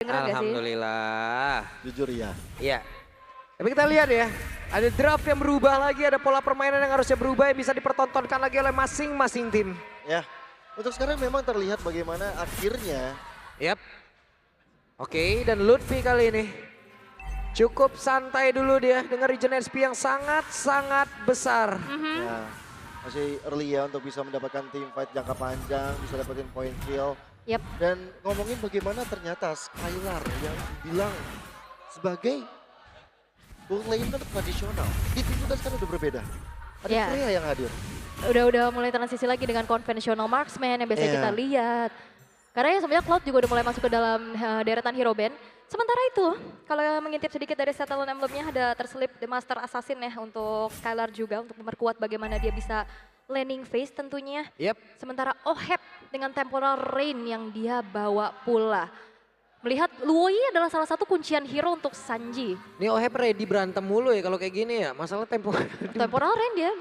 Dengeran gak sih? Alhamdulillah. Jujur ya. Iya. Tapi kita lihat ya, ada draft yang berubah lagi, ada pola permainan yang harusnya berubah yang bisa dipertontonkan lagi oleh masing-masing tim. Ya, untuk sekarang memang terlihat bagaimana akhirnya. Yap. Oke, dan Lutfi kali ini cukup santai dulu dia dengan regen SP yang sangat-sangat besar. Ya, masih early ya untuk bisa mendapatkan team fight jangka panjang, bisa dapetin point kill. Yap. Dan ngomongin bagaimana ternyata Skylar yang bilang sebagai ball laner tradisional. Di tim kita sekarang udah berbeda. Ada Ya. Freya yang hadir. Udah mulai transisi lagi dengan konvensional marksman yang biasa kita lihat. Karena ya sebenarnya Cloud juga udah mulai masuk ke dalam deretan hero band. Sementara itu, kalau mengintip sedikit dari settlement emblemnya ada terselip The Master Assassin ya untuk Skylar juga untuk memperkuat bagaimana dia bisa landing phase tentunya. Yap. Sementara Oheb dengan temporal rain yang dia bawa pula. Melihat Luoyi adalah salah satu kuncian hero untuk Sanji. Ini Oheb ready berantem mulu ya kalau kayak gini ya. Masalah Temporal rain dia.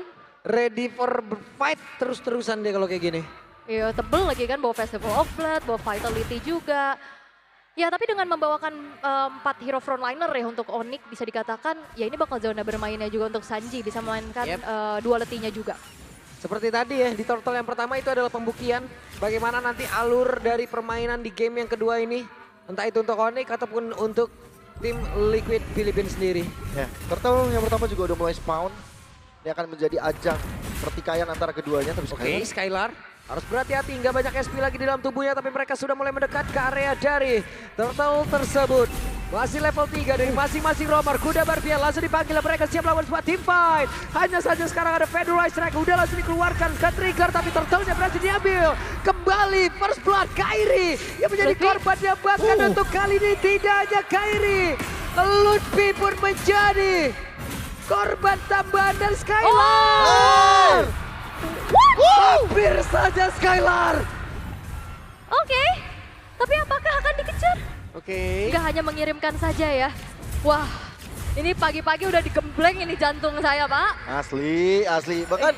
ready for fight terus-terusan dia kalau kayak gini. Iya tebel lagi kan bawa Festival of Blood, bawa Vitality juga. Ya tapi dengan membawakan 4 hero frontliner ya untuk Onyx bisa dikatakan ya ini bakal zona bermainnya juga untuk Sanji. Bisa memainkan duality-nya juga. Seperti tadi ya, di turtle yang pertama itu adalah pembuktian bagaimana nanti alur dari permainan di game yang kedua ini. Entah itu untuk Onyx ataupun untuk tim Liquid Philippines sendiri. Ya, turtle yang pertama juga udah mulai spawn. Ini akan menjadi ajang pertikaian antara keduanya. Tapi Oke, Skylar harus berhati-hati, nggak banyak SP lagi di dalam tubuhnya, tapi mereka sudah mulai mendekat ke area dari turtle tersebut. Masih level 3 dari masing-masing romer. Kuda Barbier langsung dipanggil, mereka siap lawan sebuah team fight. Hanya saja sekarang ada Federal Strike, udah langsung dikeluarkan ke trigger, tapi turtle-nya berhasil diambil. Kembali first blood Kairi yang menjadi korban yang bahkan untuk kali ini tidak hanya Kairi. Lutfi pun menjadi korban tambahan dari Skylar. Hampir saja Skylar. Oke, tapi apakah akan dikejar? Oke. Nggak hanya mengirimkan saja ya. Wah, ini pagi-pagi udah digembleng ini jantung saya, Pak. Asli. Bahkan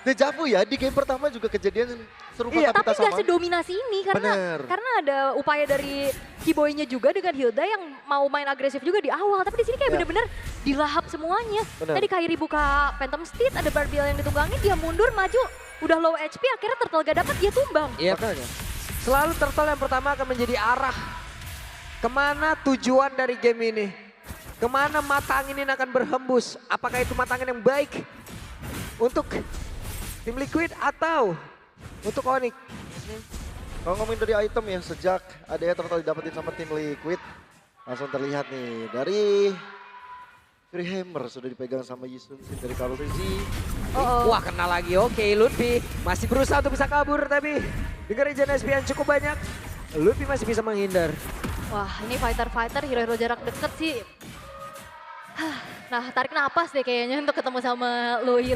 deja vu ya, di game pertama juga kejadian serupa Tapi kita nggak sama. sedominasi ini Bener. karena ada upaya dari Kiboy-nya juga dengan Hilda yang mau main agresif juga di awal. Tapi di sini kayak bener-bener dilahap semuanya. Bener. Tadi Kairi buka Phantom Steed, ada Barbiel yang ditunggangin, dia mundur maju. Udah low HP, akhirnya turtle gak dapat, dia tumbang. Yep. Makanya. Selalu turtle yang pertama akan menjadi arah kemana tujuan dari game ini. Kemana mata angin ini akan berhembus. Apakah itu mata angin yang baik untuk tim Liquid atau untuk Onyx. Kalau ngomongin dari item ya, sejak adanya turtle didapetin sama tim Liquid, langsung terlihat nih dari Free Hammer sudah dipegang sama Yisun Sin dari Carl Rizzi. Wah kena lagi, oke Lutfi masih berusaha untuk bisa kabur tapi dengan regen SP yang cukup banyak, Lutfi masih bisa menghindar. Wah, ini fighter-fighter, hero-hero jarak deket sih. Nah, tarik napas deh kayaknya untuk ketemu sama Loi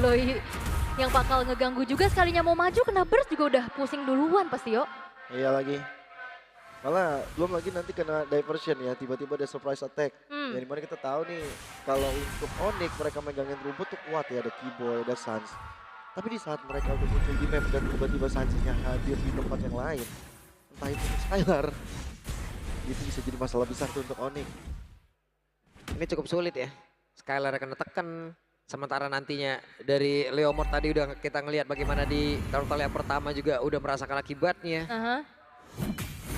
yang bakal ngeganggu juga. Sekalinya mau maju kena burst juga udah pusing duluan pasti yo. Iya lagi. Malah belum lagi nanti kena diversion ya, tiba-tiba ada surprise attack. Ya dimana kita tahu nih, kalau untuk Onyx mereka megangin rumput tuh kuat ya, ada Kiboy, ada Sans. Tapi di saat mereka udah muncul di map dan tiba-tiba Sanjinya hadir di tempat yang lain, entah itu Skylar, itu bisa jadi masalah besar tuh untuk Onyx. Ini cukup sulit ya, Skylar akan tekan. Sementara nantinya dari Leomord tadi udah kita ngelihat bagaimana di turtle yang pertama juga udah merasakan akibatnya.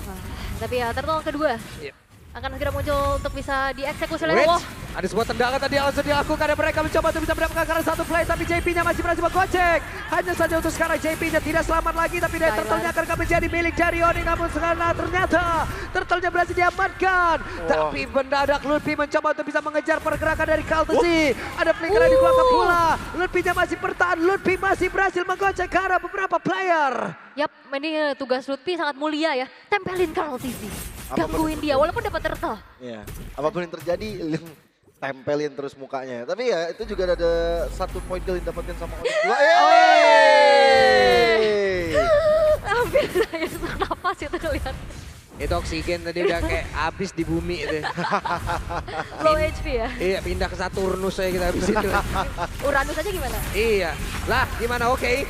Wah, tapi ya turtle kedua akan segera muncul untuk bisa dieksekusi oleh Wait, Wah. ada sebuah tendangan tadi yang langsung dilakukan dan mereka mencoba untuk bisa mendapatkan karena satu play tapi JP-nya masih berhasil menggocek. Hanya saja untuk sekarang JP-nya tidak selamat lagi tapi dari turtle-nya akan menjadi milik dari Onyx, namun sekarang ternyata turtle-nya berhasil diamankan. Tapi mendadak Lutfi mencoba untuk bisa mengejar pergerakan dari Kaltesi. Ada flicker di belakang pula. Lutfi-nya masih bertahan, Lutfi masih berhasil menggocek ke arah beberapa player. Yap, ini tugas Lutfi sangat mulia ya. Tempelin Carl TV. Gangguin dia walaupun dapat turtle. Iya, apapun yang terjadi, tempelin terus mukanya. Tapi ya itu juga ada satu poin kill yang dapetin sama Onyx. Hampir saya sesak napas itu lihat. Itu oksigen tadi udah kayak habis di bumi itu. Low HP ya. Iya, pindah ke Saturnus saya kita habis itu. Uranus aja gimana? Iya. Lah, gimana? Oke.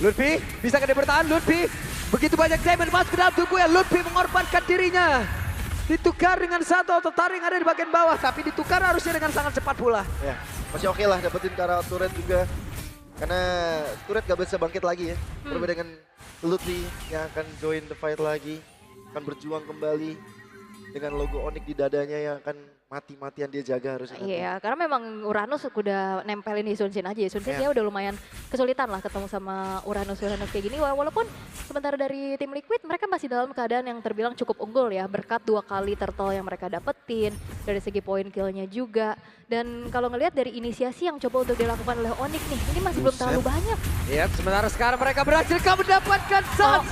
Lutfi, bisa dia bertahan Lutfi. Begitu banyak diamond masuk ke dalam tubuh ya, Lutfi mengorbankan dirinya. Ditukar dengan satu auto taring ada di bagian bawah. Tapi ditukar harusnya dengan sangat cepat pula. Ya, masih oke lah dapetin Kara turret juga. Karena turret gak bisa bangkit lagi ya. Berbeda dengan Lutfi yang akan join the fight lagi. Akan berjuang kembali dengan logo Onyx di dadanya yang akan mati-matian dia jaga harusnya. Iya, karena memang Uranus udah nempelin di Sun Shin aja ya. Sun Shin dia udah lumayan kesulitan lah ketemu sama Uranus kayak gini. Walaupun sementara dari tim Liquid mereka masih dalam keadaan yang terbilang cukup unggul ya. Berkat 2 kali turtle yang mereka dapetin, dari segi poin killnya juga. Dan kalau ngelihat dari inisiasi yang coba untuk dilakukan oleh Onyx nih, ini masih belum terlalu banyak. Iya, sementara sekarang mereka berhasil mendapatkan Suns.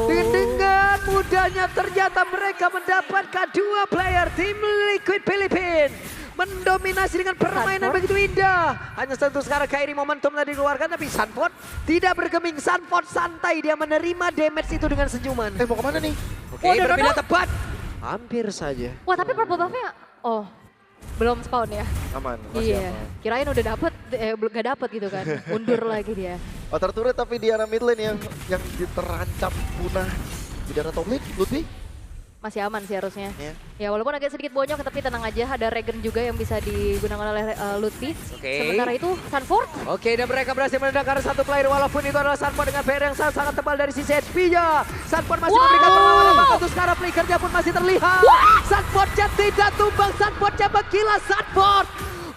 Dengan mudahnya ternyata mereka mendapatkan 2 player tim Liquid Filipina. Mendominasi dengan permainan Sanford begitu indah. Hanya satu sekarang Kairi momentum tadi dikeluarkan tapi Sanford tidak bergeming. Sanford santai, dia menerima damage itu dengan senyuman. Mau kemana nih? Oke, Waduh, berpindah tepat. Hampir saja. Wah tapi purple buff-nya, belum spawn ya. Aman, masih Iya, aman. kirain udah dapet, belum gak dapet gitu kan. Mundur lagi dia. Outer turret tapi di arah mid lane yang terancam punah. Di daerah top lane, Lutfi. Masih aman sih harusnya. Ya. Ya walaupun agak sedikit bonyok tapi tenang aja, ada regen juga yang bisa digunakan oleh Lutfi. Oke. Sementara itu Sanford, Oke, dan mereka berhasil menendangkan satu player walaupun itu adalah Sanford dengan PR yang sangat tebal dari sisi HP-nya. Sanford masih memberikan perlawanan, untuk sekarang flickernya pun masih terlihat. Sanfordnya tidak tumbang, Sanfordnya menggila. Sanford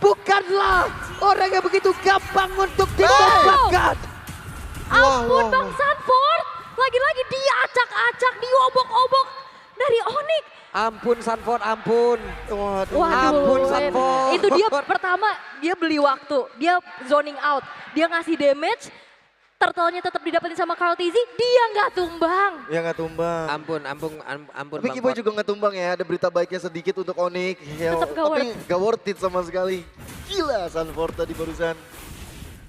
bukanlah orang yang begitu gampang untuk ditembakkan. ampun Bang Sanford. Lagi-lagi dia acak-acak, diobok-obok dari Onyx. Ampun Sanford, ampun. Waduh. Ampun, Sanford. Itu dia pertama, dia beli waktu, dia zoning out, dia ngasih damage, turtle-nya tetap didapetin sama Karl TZ, dia nggak tumbang. Ya nggak tumbang. Ampun Tapi Kiboy juga nggak tumbang ya, ada berita baiknya sedikit untuk Onyx. Ya, Tetap nggak tapi nggak worth it sama sekali. Gila Sanford tadi barusan.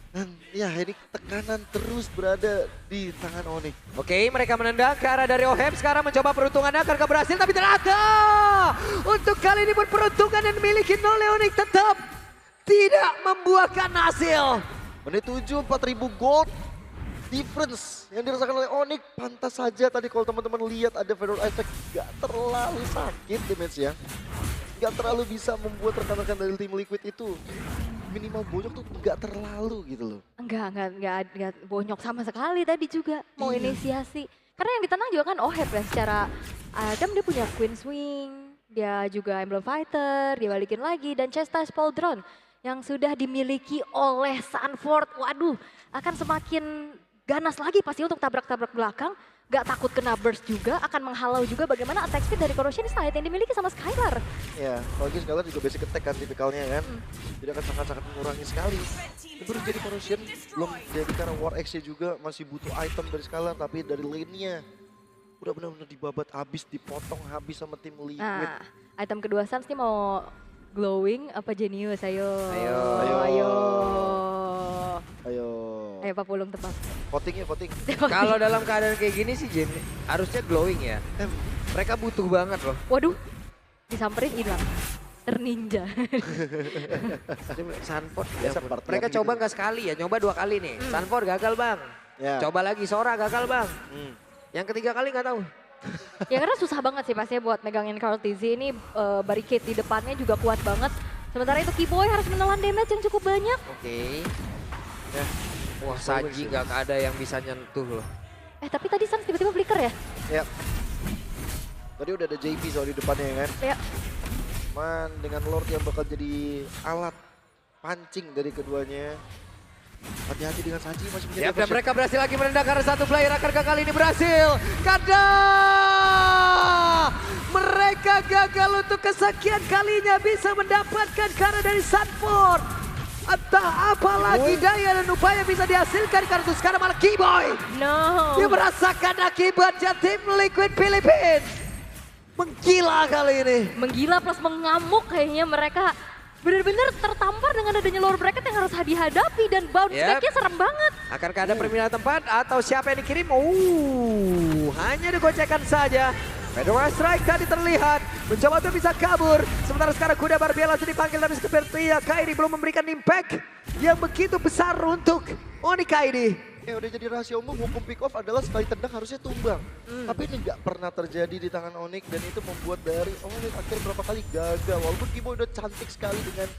Dan ya ini tekanan terus berada di tangan Onyx. Oke, mereka menendang ke arah dari Ohem. Sekarang mencoba peruntungannya agar berhasil, tapi ternyata untuk kali ini pun peruntungan yang dimiliki oleh Onyx tetap tidak membuahkan hasil. Menit 7, 4.000 gold difference yang dirasakan oleh Onyx. Pantas saja tadi kalau teman-teman lihat ada Fedor Effect gak terlalu sakit damage-nya. Gak terlalu bisa membuat rekan-rekan dari tim Liquid itu minimal bonyok tuh gak terlalu gitu loh. Enggak bonyok sama sekali tadi juga mau inisiasi. Karena yang ditendang juga kan Oheb ya, secara Adam dia punya Queen Swing, dia juga Emblem Fighter, dia balikin lagi, dan Chastise Pauldron yang sudah dimiliki oleh Sanford. Waduh, akan semakin ganas lagi pasti untuk tabrak-tabrak belakang. Gak takut kena burst juga, akan menghalau juga bagaimana attack speed dari Corrosion Slide yang dimiliki sama Skylar. Ya, apalagi Skylar juga basic attack kan tipikalnya kan. Jadi akan sangat-sangat mengurangi sekali. Ini baru jadi Corrosion, belum jadi karena War X-nya juga masih butuh item dari Skylar. Tapi dari lane-nya udah benar-benar dibabat habis, dipotong habis sama tim Liquid. Nah, item kedua Suns nih mau glowing apa Genius? Ayo. Ayo Pak Pulung tepat. Voting ya, voting. Kalau dalam keadaan kayak gini sih Jen, harusnya glowing ya. Mereka butuh banget loh. Waduh, disamperin hilang. Terninja. Sanford, Ya, ya, seperti mereka gitu coba ya. nggak sekali ya, nyoba 2 kali nih. Sanford gagal bang. Ya. Coba lagi Sora gagal bang. Hmm. Yang ketiga kali nggak tahu. Ya karena susah banget sih pastinya buat megangin Karl TZ ini, barricade di depannya juga kuat banget. Sementara itu Kiboy harus menelan damage yang cukup banyak. Oke. Ya. Wah Saji nggak ada yang bisa nyentuh loh. Tapi tadi Suns tiba-tiba flicker ya? Ya. Tadi udah ada JP soal di depannya ya kan. Ya. Man dengan Lord yang bakal jadi alat pancing dari keduanya. Hati-hati dengan Saji masih punya Ya, dan diversion. mereka berhasil lagi menendangkan satu player. Akankah kali ini berhasil? Kada! Mereka gagal untuk kesekian kalinya bisa mendapatkan karena dari Sanford. Entah apa lagi daya dan upaya bisa dihasilkan karena itu sekarang malah Kiboy. No. Dia merasakan akibatnya tim Liquid Filipina. Menggila kali ini. Menggila plus mengamuk kayaknya mereka benar-benar tertampar dengan adanya lower bracket yang harus dihadapi dan bounce Yep. back-nya serem banget. Akankah ada perpindahan tempat atau siapa yang dikirim? Hanya digocekkan saja. Fedora Strike tadi terlihat mencoba untuk bisa kabur. Sementara sekarang Kuda Barbiela langsung dipanggil tapi sepertinya Kairi belum memberikan impact yang begitu besar untuk Onyx Kairi. udah jadi rahasia umum, hukum pick off adalah sekali tendang harusnya tumbang. Tapi ini nggak pernah terjadi di tangan Onyx dan itu membuat dari Onyx akhirnya berapa kali gagal. Walaupun Kiboy udah cantik sekali dengan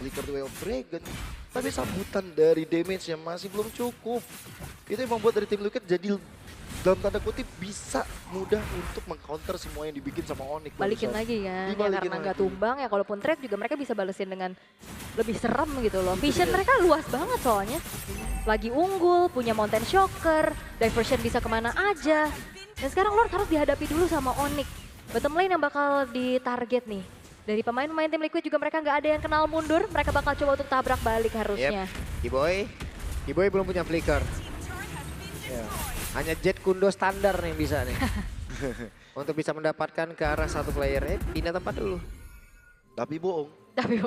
Flicker the Way of Dragon, tapi sambutan dari damage-nya masih belum cukup. Itu yang membuat dari tim Liquid jadi dalam tanda kutip bisa mudah untuk mengcounter semua yang dibikin sama Onyx. Balikin lagi kan, ya Dibalikin karena nggak lagi. tumbang ya kalaupun trade juga mereka bisa balesin dengan lebih serem gitu loh. Vision mereka luas banget soalnya. Lagi unggul, punya Mountain Shocker, diversion bisa kemana aja. Dan sekarang Lord harus dihadapi dulu sama Onyx. Bottom lane yang bakal ditarget nih. Dari pemain-pemain tim Liquid juga mereka nggak ada yang kenal mundur, mereka bakal coba untuk tabrak balik harusnya. Kiboy belum punya flicker. Ya. Hanya Jet Kundo standar yang bisa nih. Untuk bisa mendapatkan ke arah satu player. Pindah tempat dulu. Tapi bohong. Tapi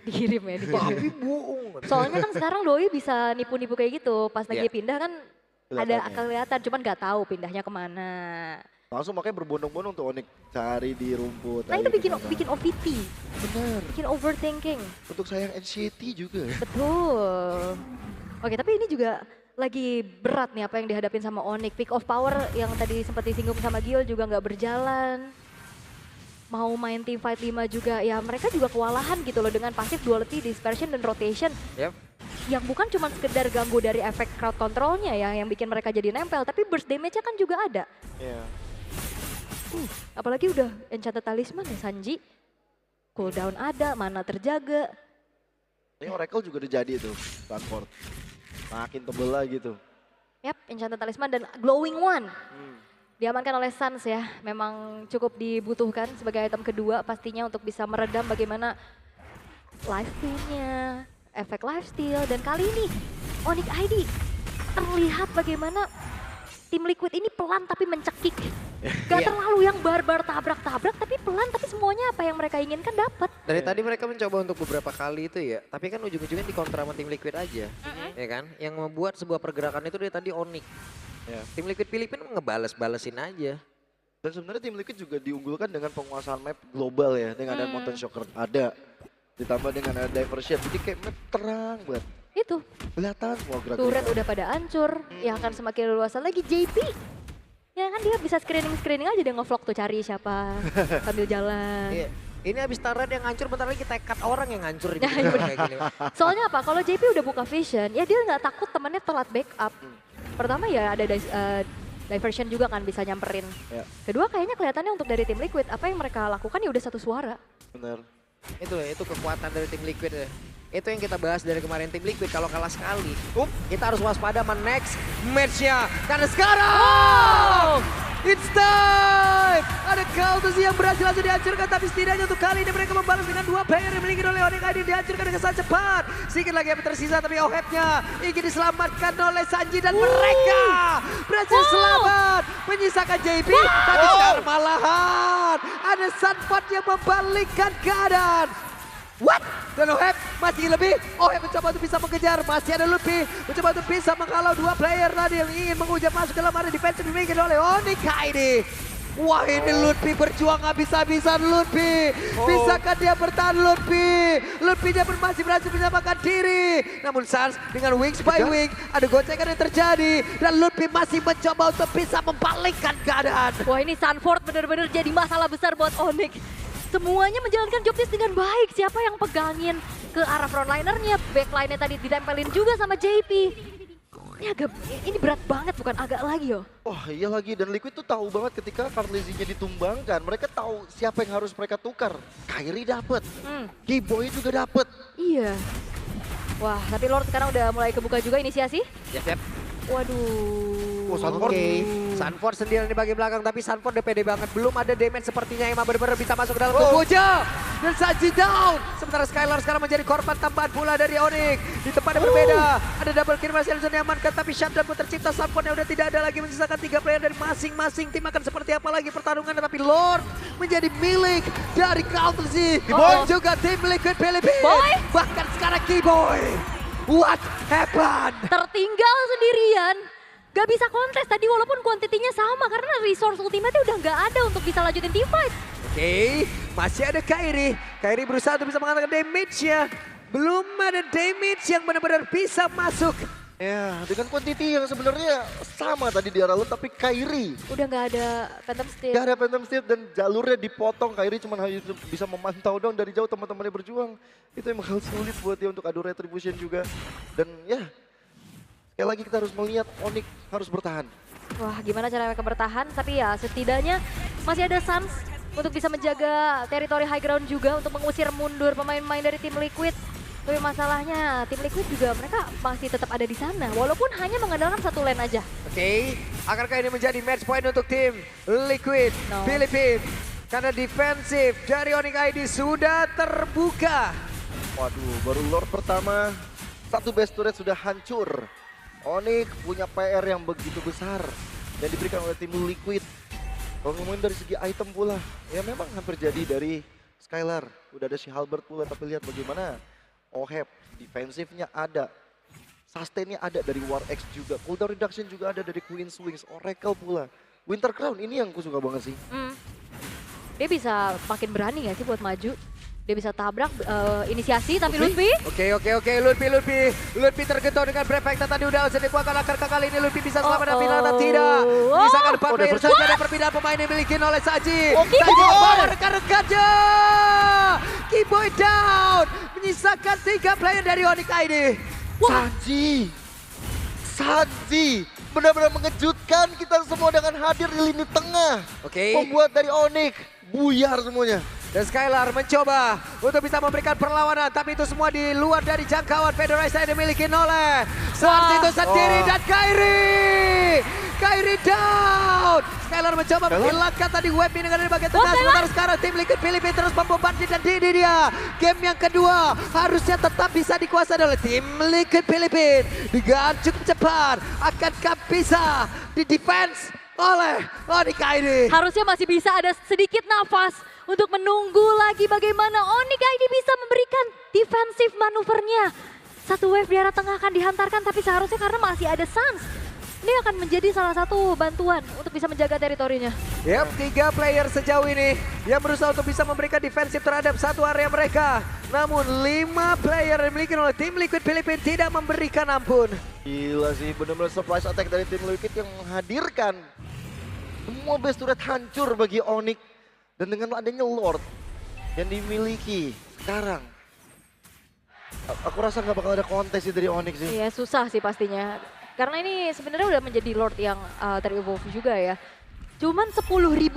dikirim ya, dikirim. Tapi bohong. Soalnya kan sekarang Doi bisa nipu-nipu kayak gitu. Pas lagi Iya. pindah kan ada kelihatan, cuman nggak tahu pindahnya kemana. Langsung makanya berbondong-bondong untuk Onyx cari di rumput. Nah itu cari bikin kemana. bikin OVT, Bener. bikin overthinking. Untuk sayang NCT juga. Betul. Oke, tapi ini juga lagi berat nih apa yang dihadapin sama Onyx. Pick of power yang tadi sempat disinggung sama Gil juga nggak berjalan. Mau main team fight 5 juga, ya mereka juga kewalahan gitu loh dengan pasif duality, dispersion, dan rotation. Yep. Yang bukan cuma sekedar ganggu dari efek crowd controlnya ya, yang bikin mereka jadi nempel, tapi burst damage-nya kan juga ada. Iya. Apalagi udah Enchanted Talisman ya Sanji. Cooldown ada, mana terjaga. Ini Oracle juga udah jadi tuh, Stanford. Makin tebel lagi tuh. Yap, Enchanted Talisman dan Glowing One. Diamankan oleh Suns ya, memang cukup dibutuhkan sebagai item kedua pastinya untuk bisa meredam bagaimana lifesteal-nya, efek lifesteal. Dan kali ini Onyx ID terlihat bagaimana tim Liquid ini pelan tapi mencekik. Gak terlalu yang barbar tabrak-tabrak, tapi pelan tapi semuanya apa yang mereka inginkan dapat. Dari tadi mereka mencoba untuk beberapa kali itu ya, tapi kan ujung-ujungnya di counter sama tim Liquid aja, ya kan? Yang membuat sebuah pergerakan itu dari tadi Onyx. Ya. Tim Liquid Filipina ngebales-balesin aja. Dan sebenarnya tim Liquid juga diunggulkan dengan penguasaan map global ya, dengan ada Mountain Shocker ada, ditambah dengan ada diversion, jadi kayak map terang banget. Itu, Kelihatan semua gerak. turret udah pada hancur, yang akan semakin leluasa lagi JP. Ya kan dia bisa screening aja dia ngevlog tuh cari siapa sambil jalan. Iya. Ini abis turret yang hancur, bentar lagi tekad orang yang hancur di Ya, iya bener. kayak gini. Soalnya apa? Kalau JP udah buka vision, ya dia nggak takut temannya telat backup. Pertama ya ada diversion juga kan bisa nyamperin. Ya. Kedua kayaknya kelihatannya untuk dari tim Liquid apa yang mereka lakukan ya udah satu suara. Bener. Itu kekuatan dari tim Liquid ya. Itu yang kita bahas dari kemarin tim Liquid, kalau kalah sekali, kita harus waspada sama next match-nya. Karena sekarang, it's time! Ada Kautus yang berhasil langsung dihancurkan, tapi setidaknya untuk kali ini mereka membalas dengan dua player yang dimiliki oleh Onyx ID dihancurkan dengan sangat cepat. Sedikit lagi yang tersisa, tapi Ohep-nya ingin diselamatkan oleh Sanji dan mereka berhasil selamat menyisakan JP. Tapi sekarang malahan ada Sunford yang membalikkan keadaan. What? Dan Ohep masih lebih. Ohep mencoba untuk bisa mengejar. Masih ada Lutfi mencoba untuk bisa menghalau dua player tadi yang ingin mengujar masuk ke dalam area defensive dimiliki oleh Onyx ID. Wah ini Lutfi berjuang habis-habisan Lutfi. Bisakah dia bertahan Lutfi? Lutfi dia masih berhasil menyelamatkan diri. Namun Suns dengan wings by wing. Ada gocekan yang terjadi. Dan Lutfi masih mencoba untuk bisa membalikkan keadaan. Wah ini Sunford benar-benar jadi masalah besar buat Onyx. Semuanya menjalankan job desk dengan baik. Siapa yang pegangin ke arah frontlinernya, backline-nya tadi ditempelin juga sama JP. Ini berat banget bukan agak lagi yo. Wah iya lagi, dan Liquid tuh tahu banget ketika Karlezinya ditumbangkan. Mereka tahu siapa yang harus mereka tukar. Kyrie dapet, Kiboy juga dapet. Iya. Wah tapi Lord sekarang udah mulai kebuka juga inisiasi. Yep. Waduh. Oh, Sunford. Sanford sendirian di bagian belakang, tapi Sanford udah pede banget. Belum ada damage sepertinya yang benar-benar bisa masuk ke dalam tubuh aja. Dan Sanji down. Sementara Skylar sekarang menjadi korban tambahan pula dari Onyx. Di tempat yang berbeda. Ada double kill masih bisa diamankan, tapi shutdown pun tercipta. Sanford yang udah tidak ada lagi, menyisakan 3 player dari masing-masing tim. Akan seperti apa lagi pertarungannya, tapi Lord menjadi milik dari Kautusi. Dan juga tim Liquid Philippines. Bahkan sekarang Kiboy. What happened? Tertinggal sendirian. Gak bisa kontes tadi walaupun kuantitinya sama karena resource ultimate udah gak ada untuk bisa lanjutin team fight. Oke, masih ada Kyrie. Kyrie berusaha untuk bisa mengatakan damage-nya. Belum ada damage yang benar-benar bisa masuk Ya, dengan quantity yang sebenarnya sama tadi di arah lu, tapi Kairi Udah nggak ada Phantom Steel. gak ada Phantom Steel dan jalurnya dipotong. Kairi cuma hanya bisa memantau dong dari jauh teman-temannya berjuang. Itu yang bakal sulit buat dia untuk adu retribution juga. Dan ya, sekali lagi kita harus melihat Onyx harus bertahan. Wah, gimana cara mereka bertahan, tapi ya setidaknya masih ada Suns untuk bisa menjaga teritori high ground juga untuk mengusir mundur pemain-pemain dari tim Liquid. Tapi masalahnya tim Liquid juga mereka masih tetap ada di sana walaupun hanya mengandalkan satu lane aja. Oke, akankah ini menjadi match point untuk tim Liquid No. Filipina? Karena defensif dari Onyx ID sudah terbuka. Waduh, baru Lord pertama, satu base turret sudah hancur. Onyx punya PR yang begitu besar yang diberikan oleh tim Liquid. Kalau ngomongin dari segi item pula, ya memang hampir jadi dari Skylar. Udah ada si Halberd pula, tapi lihat bagaimana Oheb, defensifnya ada. Sustainnya ada dari War X juga. Cooldown reduction juga ada dari Queen's Wings, Oracle pula. Winter Crown ini yang aku suka banget sih. Dia bisa makin berani gak sih buat maju? Dia bisa tabrak inisiasi, tapi Lutfi Oke, Lutfi tergentong dengan Prefecta tadi udah langsung dikuatkan akar kali ini Lutfi bisa selamat dan final atau tidak. Menyisakan 4 player saja ada perpindahan pemain yang dimiliki oleh Saji. Saji membawa rekan-rekannya. Keyboy down. Menyisakan 3 player dari Onyx ID. Sanji benar-benar mengejutkan kita semua dengan hadir di lini tengah. Oke. Membuat dari Onyx buyar semuanya. Dan Skylar mencoba untuk bisa memberikan perlawanan, tapi itu semua di luar dari jangkauan Federation yang dimiliki oleh Sans itu sendiri dan Kairi down. Skylar mencoba menghilangkan tadi web ini dengan bagian tengah. Sementara sekarang tim Liquid Filipina terus membombardir dan ini dia. Game yang kedua harusnya tetap bisa dikuasai oleh tim Liquid Filipina. Dengan cukup cepat, akankah bisa di defense oleh Onyx ID? harusnya masih bisa ada sedikit nafas untuk menunggu lagi bagaimana Onyx ID bisa memberikan defensif manuvernya. Satu wave di arah tengah akan dihantarkan, tapi seharusnya karena masih ada Suns, ini akan menjadi salah satu bantuan untuk bisa menjaga teritorinya. Yap, 3 player sejauh ini yang berusaha untuk bisa memberikan defensif terhadap satu area mereka. Namun 5 player yang dimiliki oleh tim Liquid Filipina tidak memberikan ampun. Gila sih, benar-benar surprise attack dari tim Liquid yang menghadirkan semua base turret hancur bagi Onyx. Dan dengan adanya Lord yang dimiliki sekarang, aku rasa nggak bakal ada kontes sih dari Onyx sih. Iya, susah sih pastinya. Karena ini sebenarnya udah menjadi Lord yang ter-evolve juga ya. Cuman 10.000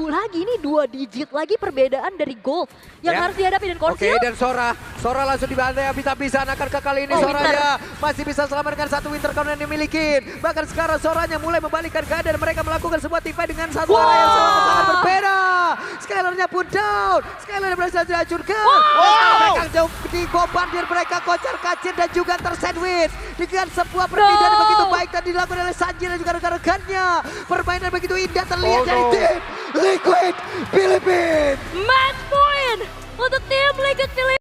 lagi, ini 2 digit lagi perbedaan dari gold yang harus dihadapi dan Oke, Conceal. dan Sora langsung dibantai habis-habisan. Akankah kali ini Soranya masih bisa selamatkan satu Winter Crown yang dimiliki. Bahkan sekarang Soranya mulai membalikkan keadaan. Mereka melakukan sebuah tipe dengan satu arah yang sangat berbeda. Skylarnya pun down. Skylarnya berhasil dihancurkan. Mereka jauh dibombardir, mereka kocar kacir dan juga tersandwich. Dengan sebuah perpindahan yang begitu baik tadi dilakukan oleh Sanji dan juga rekan-rekannya. Permainan begitu indah terlihat dari tim Liquid Filipina. Match point untuk tim Liquid Filipina.